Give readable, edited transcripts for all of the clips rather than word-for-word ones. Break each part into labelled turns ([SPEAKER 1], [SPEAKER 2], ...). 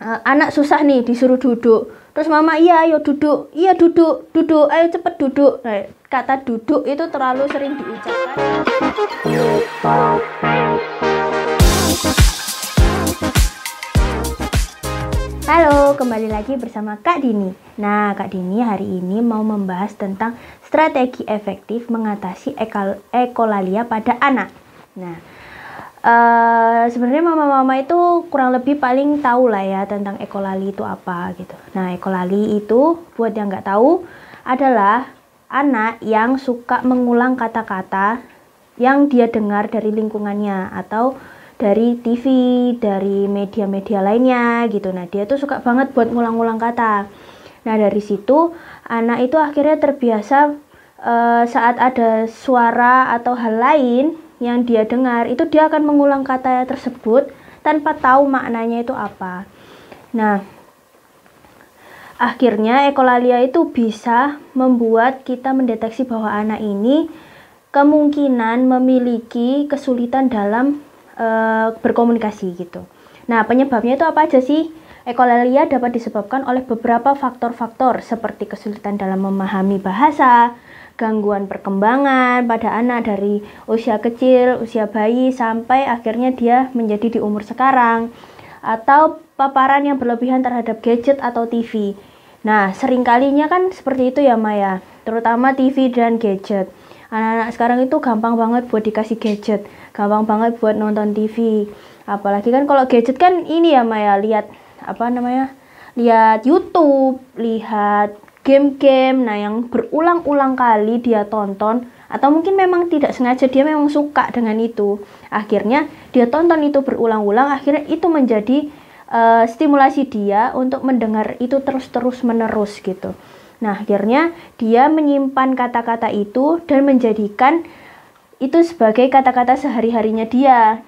[SPEAKER 1] Anak susah nih disuruh duduk, terus mama iya ayo duduk, iya duduk, duduk, ayo cepet duduk. Nah, kata duduk itu terlalu sering diucapkan. Halo, kembali lagi bersama Kak Dini. Nah, Kak Dini hari ini mau membahas tentang strategi efektif mengatasi ekolalia pada anak. Nah, sebenarnya mama-mama itu kurang lebih paling tahu lah ya tentang ekolali itu apa gitu. Nah, ekolali itu buat yang nggak tahu adalah anak yang suka mengulang kata-kata yang dia dengar dari lingkungannya atau dari TV, dari media-media lainnya gitu. Nah, dia tuh suka banget buat ngulang-ngulang kata. Nah, dari situ anak itu akhirnya terbiasa saat ada suara atau hal lain yang dia dengar, itu dia akan mengulang kata tersebut tanpa tahu maknanya itu apa. Nah, akhirnya ekolalia itu bisa membuat kita mendeteksi bahwa anak ini kemungkinan memiliki kesulitan dalam berkomunikasi gitu. Nah, penyebabnya itu apa aja sih? Ekolalia dapat disebabkan oleh beberapa faktor-faktor seperti kesulitan dalam memahami bahasa, gangguan perkembangan pada anak dari usia kecil, usia bayi sampai akhirnya dia menjadi di umur sekarang, atau paparan yang berlebihan terhadap gadget atau TV. Nah, seringkalinya kan seperti itu ya Maya, terutama TV dan gadget. Anak-anak sekarang itu gampang banget buat dikasih gadget, gampang banget buat nonton TV. Apalagi kan kalau gadget kan ini ya Maya, lihat lihat YouTube, lihat game-game, nah yang berulang-ulang kali dia tonton, atau mungkin memang tidak sengaja dia memang suka dengan itu, akhirnya dia tonton itu berulang-ulang, akhirnya itu menjadi stimulasi dia untuk mendengar itu terus-terus menerus gitu. Nah, akhirnya dia menyimpan kata-kata itu dan menjadikan itu sebagai kata-kata sehari-harinya dia.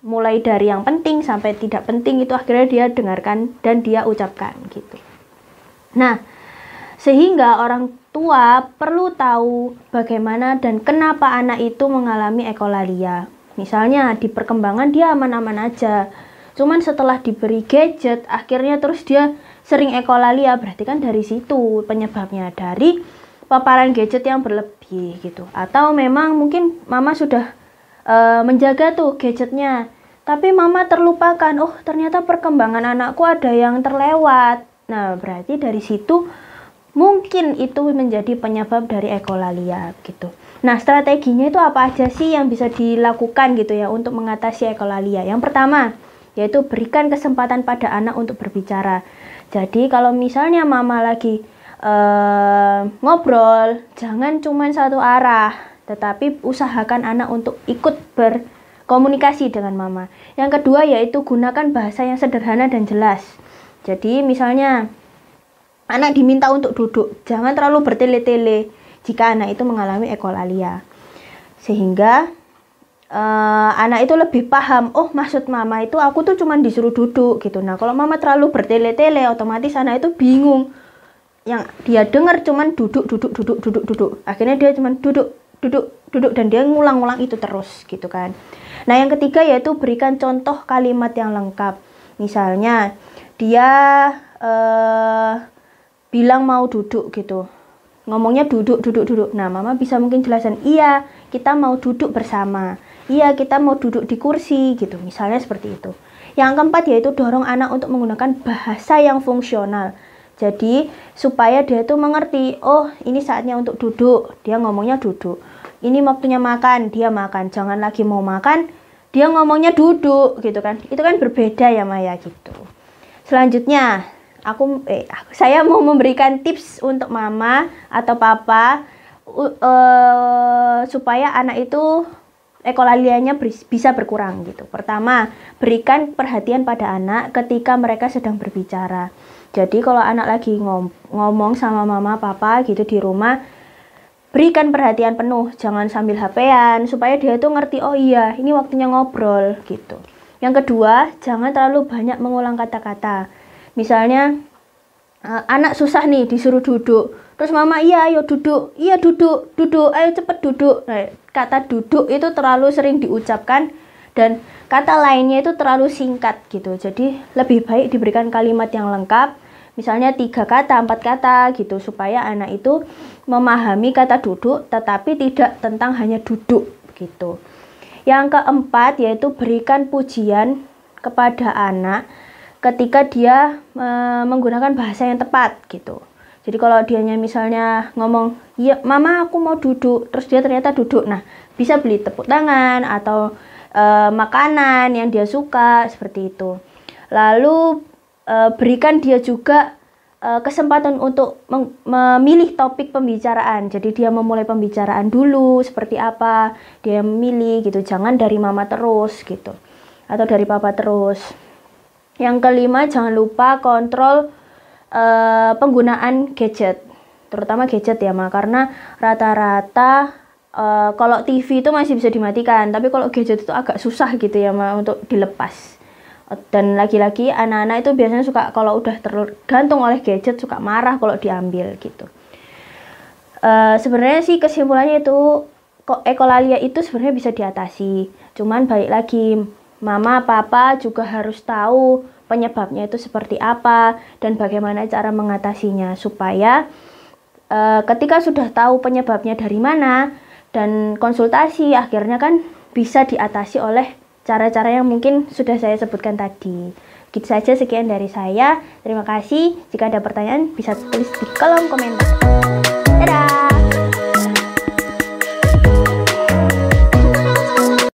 [SPEAKER 1] Mulai dari yang penting sampai tidak penting itu akhirnya dia dengarkan dan dia ucapkan gitu. Nah, sehingga orang tua perlu tahu bagaimana dan kenapa anak itu mengalami ekolalia. Misalnya di perkembangan dia aman-aman aja, cuman setelah diberi gadget akhirnya terus dia sering ekolalia, berarti kan dari situ penyebabnya, dari paparan gadget yang berlebih gitu. Atau memang mungkin mama sudah menjaga tuh gadgetnya, tapi mama terlupakan, oh ternyata perkembangan anakku ada yang terlewat. Nah, berarti dari situ mungkin itu menjadi penyebab dari ekolalia gitu. Nah, strateginya itu apa aja sih yang bisa dilakukan gitu ya untuk mengatasi ekolalia? Yang pertama, yaitu berikan kesempatan pada anak untuk berbicara. Jadi kalau misalnya mama lagi ngobrol, jangan cuma satu arah, tetapi usahakan anak untuk ikut berkomunikasi dengan mama. Yang kedua yaitu gunakan bahasa yang sederhana dan jelas. Jadi misalnya anak diminta untuk duduk, jangan terlalu bertele-tele jika anak itu mengalami ekolalia. Sehingga anak itu lebih paham, oh maksud mama itu aku tuh cuma disuruh duduk gitu. Nah, kalau mama terlalu bertele-tele, otomatis anak itu bingung. Yang dia dengar cuma duduk. Akhirnya dia cuma duduk dan dia ngulang-ngulang itu terus gitu kan. Nah, yang ketiga yaitu berikan contoh kalimat yang lengkap. Misalnya dia bilang mau duduk gitu, ngomongnya duduk. Nah, mama bisa mungkin jelasin, iya kita mau duduk bersama, iya kita mau duduk di kursi gitu, misalnya seperti itu. Yang keempat yaitu dorong anak untuk menggunakan bahasa yang fungsional. Jadi supaya dia itu mengerti, oh ini saatnya untuk duduk, dia ngomongnya duduk. Ini waktunya makan, dia makan. Jangan lagi mau makan, dia ngomongnya duduk gitu kan. Itu kan berbeda ya Maya gitu. Selanjutnya saya mau memberikan tips untuk mama atau papa supaya anak itu ekolalianya bisa berkurang gitu. Pertama, berikan perhatian pada anak ketika mereka sedang berbicara. Jadi kalau anak lagi ngomong sama mama papa gitu di rumah, berikan perhatian penuh, jangan sambil HP-an, supaya dia tuh ngerti, oh iya ini waktunya ngobrol gitu. Yang kedua, jangan terlalu banyak mengulang kata-kata. Misalnya anak susah nih disuruh duduk, terus mama iya ayo duduk, iya duduk, ayo cepet duduk. Nah, kata duduk itu terlalu sering diucapkan dan kata lainnya itu terlalu singkat gitu. Jadi lebih baik diberikan kalimat yang lengkap, misalnya 3 kata, 4 kata gitu, supaya anak itu memahami kata duduk tetapi tidak tentang hanya duduk gitu. Yang keempat yaitu berikan pujian kepada anak ketika dia menggunakan bahasa yang tepat gitu. Jadi kalau dianya misalnya ngomong, "Ya, mama aku mau duduk," terus dia ternyata duduk. Nah, bisa beli tepuk tangan atau makanan yang dia suka seperti itu. Lalu berikan dia juga kesempatan untuk memilih topik pembicaraan. Jadi dia memulai pembicaraan dulu seperti apa, dia memilih gitu. Jangan dari mama terus gitu, atau dari papa terus. Yang kelima, jangan lupa kontrol penggunaan gadget, terutama gadget ya Ma, karena rata-rata kalau TV itu masih bisa dimatikan, tapi kalau gadget itu agak susah gitu ya Ma untuk dilepas. Dan lagi-lagi anak-anak itu biasanya suka kalau udah tergantung oleh gadget suka marah kalau diambil gitu. Sebenarnya sih kesimpulannya itu ekolalia itu sebenarnya bisa diatasi. Cuman balik lagi, mama papa juga harus tahu penyebabnya itu seperti apa dan bagaimana cara mengatasinya, supaya ketika sudah tahu penyebabnya dari mana dan konsultasi, akhirnya kan bisa diatasi oleh cara-cara yang mungkin sudah saya sebutkan tadi. Gitu saja, sekian dari saya. Terima kasih. Jika ada pertanyaan bisa tulis di kolom komentar.